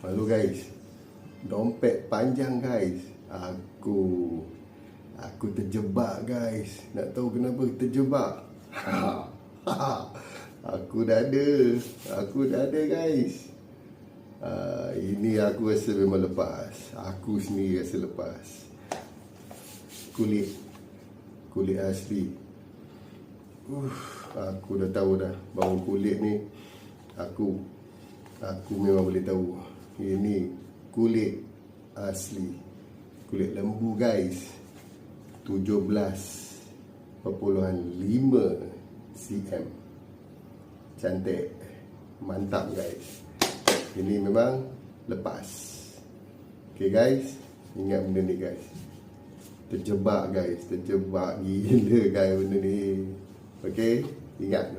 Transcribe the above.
Malu guys. Dompet panjang guys. Aku terjebak guys. Nak tahu kenapa terjebak? Aku dah ada guys. Ini aku rasa memang lepas. Aku sendiri rasa lepas. Kulit asli. Aku dah tahu dah bahawa kulit ni aku memang boleh tahu ini kulit asli, kulit lembu guys. 17.5 cm. Cantik, mantap guys. Ini memang lepas. Okay guys, ingat benda ni guys. Terjebak guys, terjebak gila guys benda ni. Okay, ingat.